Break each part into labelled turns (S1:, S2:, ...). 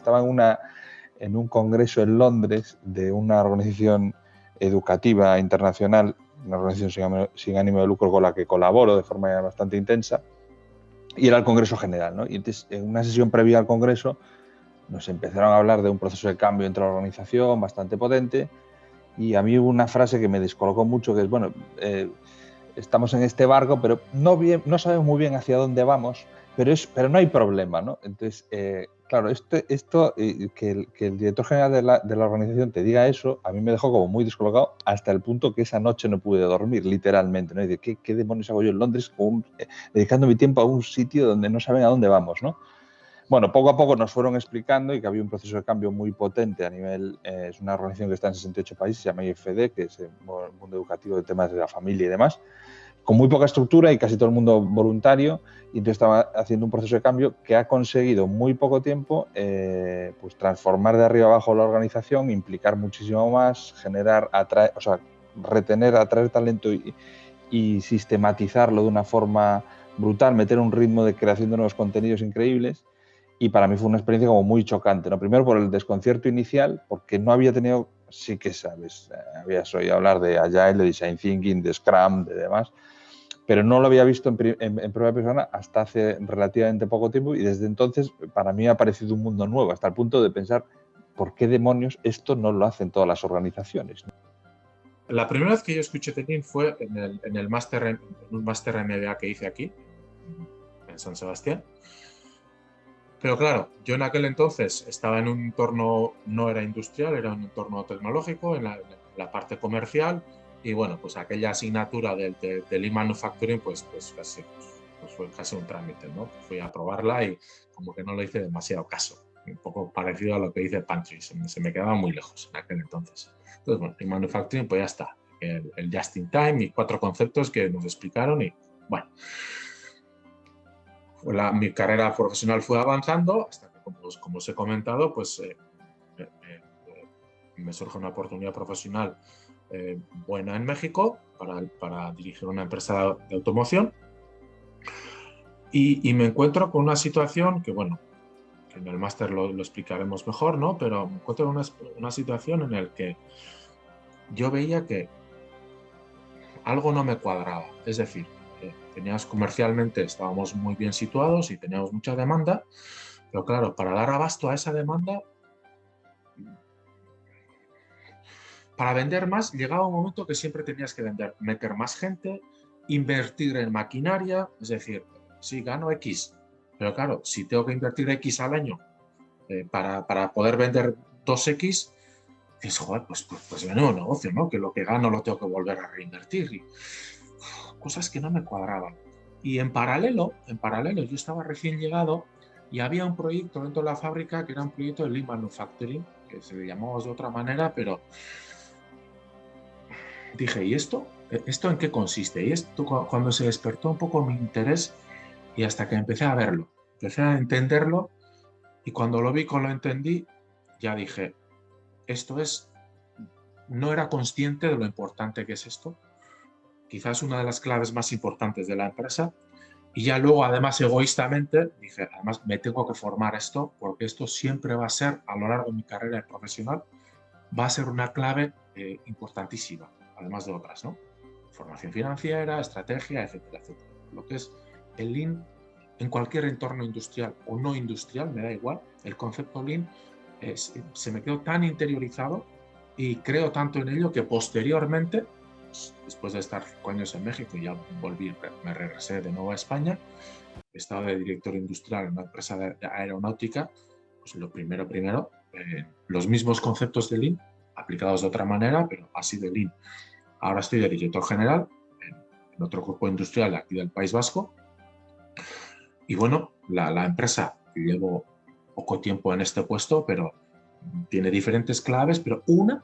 S1: estaba en un congreso en Londres de una organización educativa internacional, una organización sin ánimo de lucro con la que colaboro de forma bastante intensa, y era el Congreso General, ¿no? Y entonces, en una sesión previa al Congreso, nos empezaron a hablar de un proceso de cambio entre la organización bastante potente, y a mí hubo una frase que me descolocó mucho, que es, bueno, estamos en este barco, pero no sabemos muy bien hacia dónde vamos, pero no hay problema, ¿no? Entonces, claro, que el director general de la organización te diga eso, a mí me dejó como muy descolocado, hasta el punto que esa noche no pude dormir, literalmente, ¿no? Y de ¿qué demonios hago yo en Londres dedicando mi tiempo a un sitio donde no saben a dónde vamos, ¿no? Bueno, poco a poco nos fueron explicando y que había un proceso de cambio muy potente a nivel, es una organización que está en 68 países, se llama IFD, que es el mundo educativo de temas de la familia y demás, con muy poca estructura y casi todo el mundo voluntario, y entonces estaba haciendo un proceso de cambio que ha conseguido en muy poco tiempo pues transformar de arriba abajo la organización, implicar muchísimo más, retener, atraer talento y sistematizarlo de una forma brutal, meter un ritmo de creación de nuevos contenidos increíbles. Y para mí fue una experiencia como muy chocante, ¿no? Primero por el desconcierto inicial, porque no había tenido, sí que sabes, habías oído hablar de Agile, de Design Thinking, de Scrum, de demás, pero no lo había visto en primera persona hasta hace relativamente poco tiempo, y desde entonces para mí ha parecido un mundo nuevo, hasta el punto de pensar por qué demonios esto no lo hacen todas las organizaciones, ¿no?
S2: La primera vez que yo escuché Lean fue en un máster MBA que hice aquí, en San Sebastián. Pero claro, yo en aquel entonces estaba en un entorno, no era industrial, era un entorno tecnológico, en la parte comercial, y bueno, pues aquella asignatura del Lean Manufacturing, pues fue casi un trámite, ¿no? Fui a probarla y como que no le hice demasiado caso. Un poco parecido a lo que dice Pantry, se me quedaba muy lejos en aquel entonces. Entonces, bueno, Lean Manufacturing, pues ya está. El Just in Time y 4 conceptos que nos explicaron y, bueno, mi carrera profesional fue avanzando hasta que, como os he comentado, pues me surge una oportunidad profesional buena en México para dirigir una empresa de automoción y me encuentro con una situación que, bueno, que en el máster lo explicaremos mejor, ¿no? Pero me encuentro en una situación en la que yo veía que algo no me cuadraba, es decir, comercialmente estábamos muy bien situados y teníamos mucha demanda, pero claro, para dar abasto a esa demanda, para vender más, llegaba un momento que siempre tenías que meter más gente, invertir en maquinaria, es decir, sí, gano X, pero claro, si tengo que invertir X al año para poder vender 2X, dices, joder, pues menudo negocio, ¿no? Que lo que gano lo tengo que volver a reinvertir. Y, cosas que no me cuadraban. Y en paralelo, yo estaba recién llegado y había un proyecto dentro de la fábrica que era un proyecto de Lean Manufacturing, que se le llamó de otra manera, pero dije, ¿y esto? ¿Esto en qué consiste? Y esto cuando se despertó un poco mi interés y hasta que empecé a verlo, empecé a entenderlo y cuando lo vi, lo entendí, ya dije, no era consciente de lo importante que es esto. Quizás una de las claves más importantes de la empresa. Y ya luego, además, egoístamente, dije, además, me tengo que formar esto, porque esto siempre va a ser, a lo largo de mi carrera profesional, va a ser una clave importantísima, además de otras, ¿no? Formación financiera, estrategia, etcétera, etcétera. Lo que es el Lean en cualquier entorno industrial o no industrial, me da igual, el concepto Lean se me quedó tan interiorizado y creo tanto en ello que posteriormente, después de estar 5 años en México, ya me regresé de nuevo a España, he estado de director industrial en una empresa de aeronáutica, pues lo primero, los mismos conceptos de Lean aplicados de otra manera, pero así de Lean. Ahora estoy de director general en otro grupo industrial de aquí del País Vasco y bueno, la empresa, llevo poco tiempo en este puesto, pero tiene diferentes claves, pero una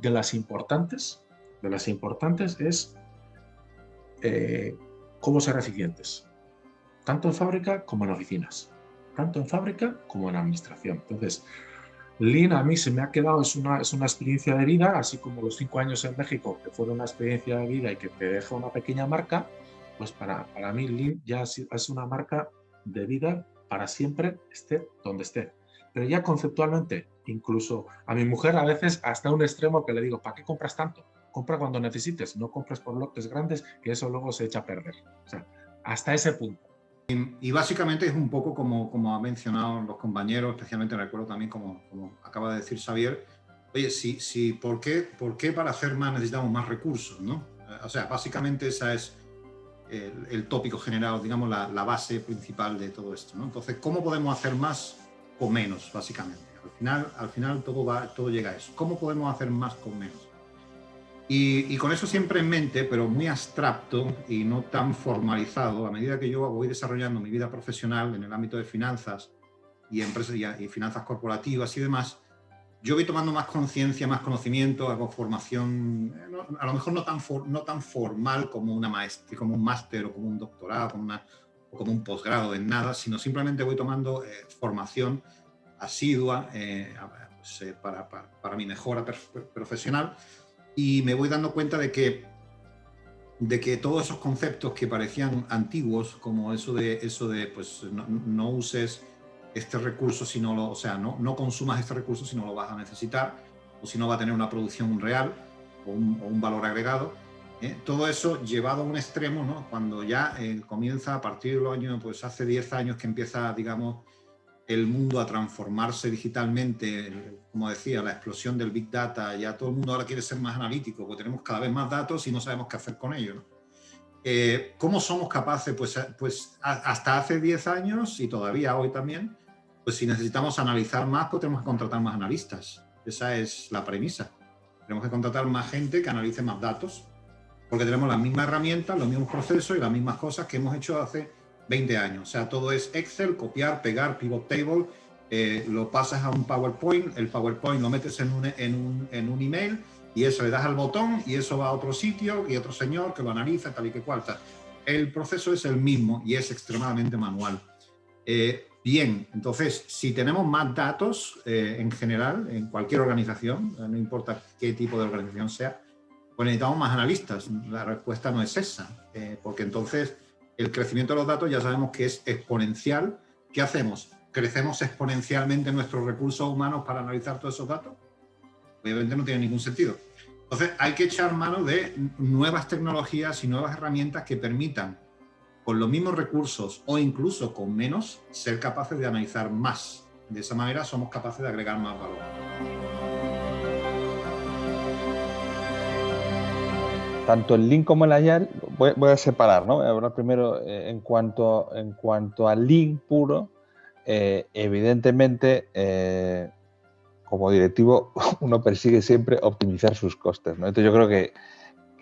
S2: de las importantes es cómo ser eficientes, tanto en fábrica como en oficinas, tanto en fábrica como en administración. Entonces, Lean a mí se me ha quedado, es una experiencia de vida, así como los 5 años en México, que fueron una experiencia de vida y que te deja una pequeña marca, pues para mí Lean ya es una marca de vida para siempre, esté donde esté. pero ya conceptualmente, incluso a mi mujer a veces hasta un extremo que le digo, ¿para qué compras tanto? Compra cuando necesites, no compres por lotes grandes, que eso luego se echa a perder. O sea, hasta ese punto.
S3: Y básicamente es un poco como han mencionado los compañeros, especialmente recuerdo también como acaba de decir Xavier, oye, ¿por qué para hacer más necesitamos más recursos, ¿no? O sea, básicamente esa es el tópico general, digamos, la base principal de todo esto, ¿no? Entonces, ¿cómo podemos hacer más con menos, básicamente? Al final todo llega a eso. ¿Cómo podemos hacer más con menos? Y con eso siempre en mente, pero muy abstracto y no tan formalizado, a medida que yo voy desarrollando mi vida profesional en el ámbito de finanzas y empresas y finanzas corporativas y demás, yo voy tomando más conciencia, más conocimiento, hago formación, a lo mejor no tan formal como una maestría, como un máster o como un doctorado, o como un posgrado en nada, sino simplemente voy tomando formación asidua para mi mejora profesional. Y me voy dando cuenta de que todos esos conceptos que parecían antiguos, como eso de pues, no uses este recurso, no consumas este recurso si no lo vas a necesitar, o si no va a tener una producción real o un valor agregado. Todo eso llevado a un extremo, ¿no? Cuando ya comienza a partir de los años, pues hace 10 años que empieza, digamos, el mundo a transformarse digitalmente, como decía, la explosión del Big Data, ya todo el mundo ahora quiere ser más analítico, porque tenemos cada vez más datos y no sabemos qué hacer con ellos, ¿no? ¿Cómo somos capaces? Pues hasta hace 10 años y todavía hoy también, pues si necesitamos analizar más, pues tenemos que contratar más analistas. Esa es la premisa. Tenemos que contratar más gente que analice más datos, porque tenemos las mismas herramientas, los mismos procesos y las mismas cosas que hemos hecho hace 20 años. O sea, todo es Excel, copiar, pegar, pivot table, lo pasas a un PowerPoint, el PowerPoint lo metes en un email y eso le das al botón y eso va a otro sitio y otro señor que lo analiza, tal y que cual. El proceso es el mismo y es extremadamente manual. Bien, entonces, si tenemos más datos en general, en cualquier organización, no importa qué tipo de organización sea, pues necesitamos más analistas. La respuesta no es esa, porque entonces el crecimiento de los datos ya sabemos que es exponencial. ¿Qué hacemos? ¿Crecemos exponencialmente nuestros recursos humanos para analizar todos esos datos? Obviamente no tiene ningún sentido. Entonces hay que echar mano de nuevas tecnologías y nuevas herramientas que permitan, con los mismos recursos o incluso con menos, ser capaces de analizar más. De esa manera somos capaces de agregar más valor.
S1: Tanto el Lean como el Agile, voy a separar, ¿no? Voy a hablar primero en cuanto al Lean puro, evidentemente, como directivo, uno persigue siempre optimizar sus costes, ¿no? Entonces yo creo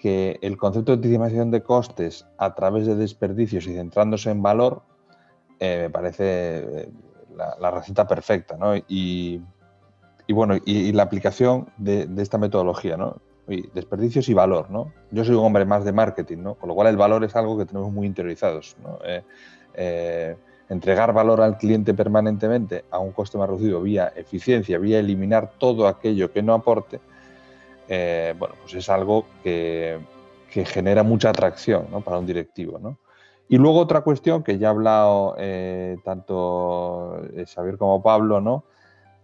S1: que el concepto de optimización de costes a través de desperdicios y centrándose en valor me parece la receta perfecta, ¿no? Y bueno, y la aplicación de esta metodología, ¿no? Desperdicios y valor, ¿no? Yo soy un hombre más de marketing, ¿no? Con lo cual el valor es algo que tenemos muy interiorizados, ¿no? Entregar valor al cliente permanentemente a un coste más reducido vía eficiencia, vía eliminar todo aquello que no aporte, bueno, pues es algo que genera mucha atracción, ¿no? Para un directivo, ¿no? Y luego otra cuestión que ya ha hablado tanto Xavier como Pablo, ¿no?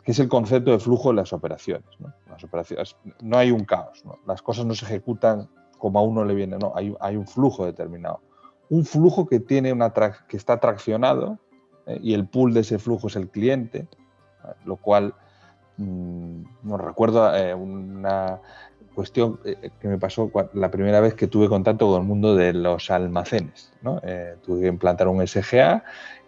S1: Que es el concepto de flujo de las operaciones, ¿no? Las operaciones, no hay un caos, ¿no? Las cosas no se ejecutan como a uno le viene, no, hay un flujo determinado. Un flujo que tiene que está traccionado y el pool de ese flujo es el cliente, lo cual nos recuerda una cuestión que me pasó la primera vez que tuve contacto con el mundo de los almacenes, ¿no? Tuve que implantar un SGA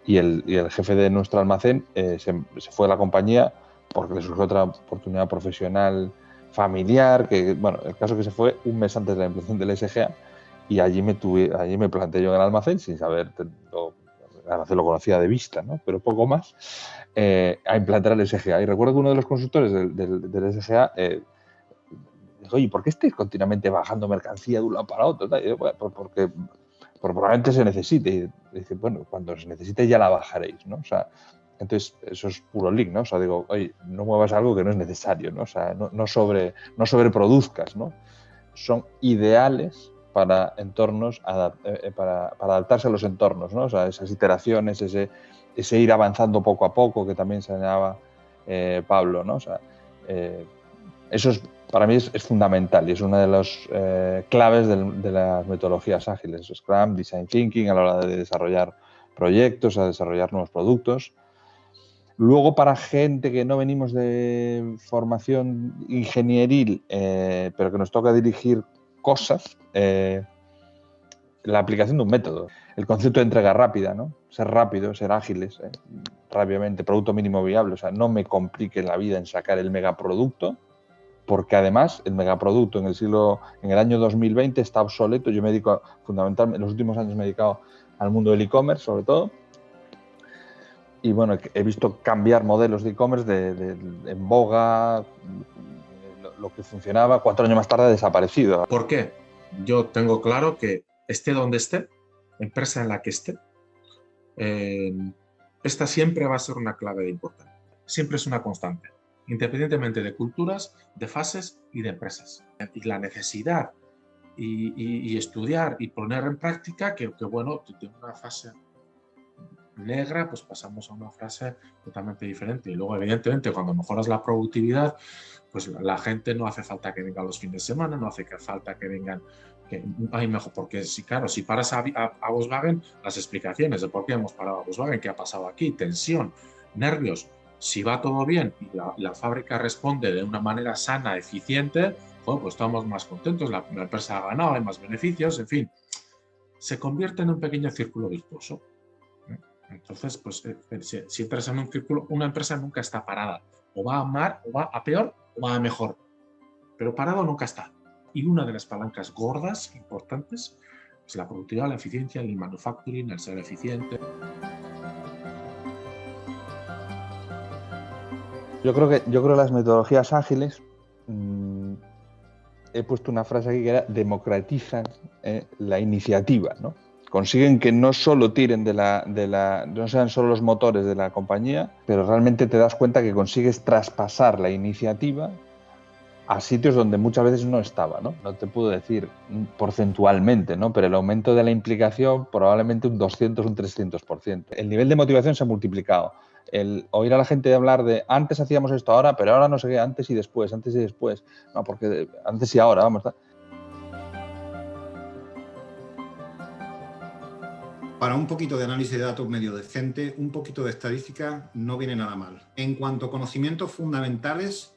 S1: y el jefe de nuestro almacén se fue a la compañía porque le surgió otra oportunidad profesional familiar, que bueno, el caso es que se fue un mes antes de la implantación del SGA y allí me planté yo en el almacén sin saber, el almacén lo conocía de vista, ¿no? Pero poco más, a implantar el SGA. Y recuerdo que uno de los consultores del SGA dijo, oye, ¿por qué estáis continuamente bajando mercancía de un lado para otro? Y yo, bueno, porque probablemente se necesite. Y dice, bueno, cuando se necesite ya la bajaréis, ¿no? O sea, entonces eso es puro Lean, ¿no? O sea, digo, oye, no muevas algo que no es necesario, ¿no? O sea, no sobreproduzcas, ¿no? Son ideales para entornos, para adaptarse a los entornos, ¿no? O sea, esas iteraciones, ese ir avanzando poco a poco, que también se señalaba Pablo, ¿no? O sea, eso para mí es fundamental y es una de las claves de las metodologías ágiles, Scrum, Design Thinking, a la hora de desarrollar proyectos, a desarrollar nuevos productos. Luego, para gente que no venimos de formación ingenieril, pero que nos toca dirigir cosas, la aplicación de un método, el concepto de entrega rápida, ¿no? Ser rápido, ser ágiles, rápidamente, producto mínimo viable, o sea, no me complique la vida en sacar el megaproducto, porque además el megaproducto en el año 2020 está obsoleto. Yo me dedico fundamentalmente, en los últimos años me he dedicado al mundo del e-commerce, sobre todo, y bueno, he visto cambiar modelos de e-commerce en boga, lo que funcionaba 4 años más tarde ha desaparecido.
S2: ¿Por qué? Yo tengo claro que esté donde esté, empresa en la que esté, esta siempre va a ser una clave de importante. Siempre es una constante, independientemente de culturas, de fases y de empresas. Y la necesidad y estudiar y poner en práctica que bueno, de una fase negra, pues pasamos a una fase totalmente diferente. Y luego, evidentemente, cuando mejoras la productividad, pues la gente no hace falta que venga los fines de semana, no hace falta que vengan, mejor, porque claro, si paras a Volkswagen, las explicaciones de por qué hemos parado a Volkswagen, qué ha pasado aquí, tensión, nervios, si va todo bien y la fábrica responde de una manera sana, eficiente, bueno, pues estamos más contentos, la empresa ha ganado, hay más beneficios, en fin, se convierte en un pequeño círculo virtuoso. Entonces, pues si entras en un círculo, una empresa nunca está parada. O va a mal, o va a peor, o va a mejor. Pero parado nunca está. Y una de las palancas gordas, importantes, es la productividad, la eficiencia, el manufacturing, el ser eficiente.
S1: Yo creo que las metodologías ágiles, he puesto una frase aquí que era democratizan la iniciativa, ¿no? Consiguen que no solo tiren no sean solo los motores de la compañía, pero realmente te das cuenta que consigues traspasar la iniciativa a sitios donde muchas veces no estaba, ¿no? No te puedo decir porcentualmente, ¿no? Pero el aumento de la implicación probablemente un 200, un 300%. El nivel de motivación se ha multiplicado. El oír a la gente hablar de antes hacíamos esto ahora, pero ahora no sé qué, antes y después. No, porque antes y ahora, vamos.
S3: Para un poquito de análisis de datos medio decente, un poquito de estadística no viene nada mal. En cuanto a conocimientos fundamentales,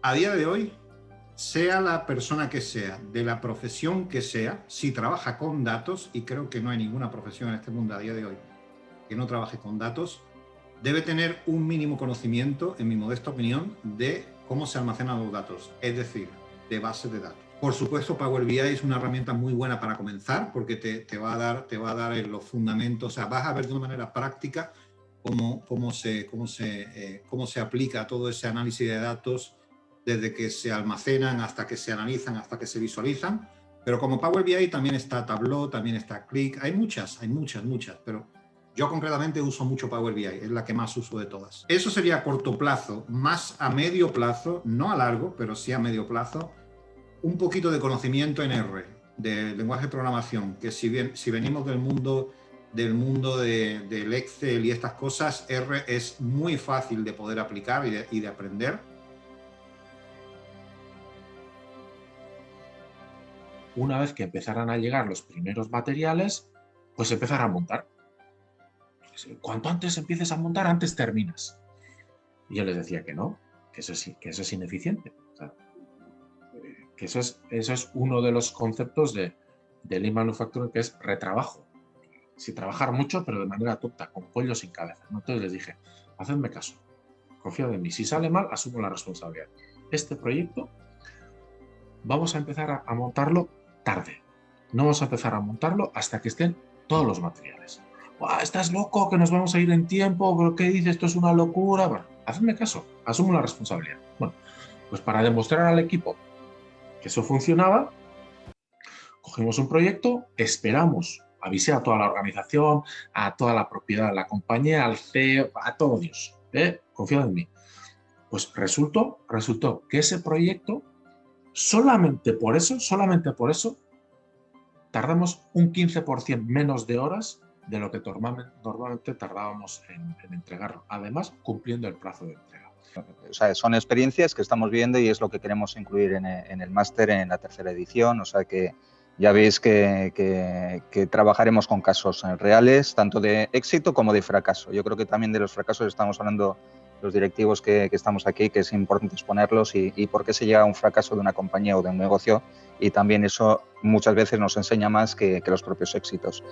S3: a día de hoy, sea la persona que sea, de la profesión que sea, si trabaja con datos, y creo que no hay ninguna profesión en este mundo a día de hoy que no trabaje con datos, debe tener un mínimo conocimiento, en mi modesta opinión, de cómo se almacenan los datos, es decir, de bases de datos. Por supuesto, Power BI es una herramienta muy buena para comenzar porque te va a dar los fundamentos, o sea, vas a ver de una manera práctica cómo se aplica todo ese análisis de datos desde que se almacenan hasta que se analizan, hasta que se visualizan. Pero como Power BI también está Tableau, también está Qlik, hay muchas, pero yo concretamente uso mucho Power BI, es la que más uso de todas. Eso sería a corto plazo, más a medio plazo, no a largo, pero sí a medio plazo, un poquito de conocimiento en R, de lenguaje de programación, que si venimos del mundo del Excel y estas cosas, R es muy fácil de poder aplicar y de aprender.
S2: Una vez que empezaran a llegar los primeros materiales, pues empezar a montar. Cuanto antes empieces a montar, antes terminas. Y yo les decía que no, que eso es ineficiente. O sea, que eso es uno de los conceptos de Lean Manufacturing, que es retrabajo. Sí, trabajar mucho, pero de manera tonta, con pollo sin cabeza. Entonces les dije, hacedme caso, confiad en mí. Si sale mal, asumo la responsabilidad. Este proyecto vamos a empezar a montarlo tarde. No vamos a empezar a montarlo hasta que estén todos los materiales. ¿Estás loco? ¿Que nos vamos a ir en tiempo? ¿Pero qué dices? Esto es una locura. Bueno, hacedme caso, asumo la responsabilidad. Bueno, pues para demostrar al equipo que eso funcionaba, cogimos un proyecto, esperamos, avisé a toda la organización, a toda la propiedad de la compañía, al CEO, a todo Dios. Confiad en mí. Pues resultó que ese proyecto, solamente por eso, tardamos un 15% menos de horas de lo que normalmente tardábamos en entregarlo. Además, cumpliendo el plazo de entrega.
S4: O sea, son experiencias que estamos viendo y es lo que queremos incluir en el máster en la tercera edición. O sea que ya veis que trabajaremos con casos reales, tanto de éxito como de fracaso. Yo creo que también de los fracasos estamos hablando los directivos que estamos aquí, que es importante exponerlos y por qué se llega a un fracaso de una compañía o de un negocio, y también eso muchas veces nos enseña más que los propios éxitos.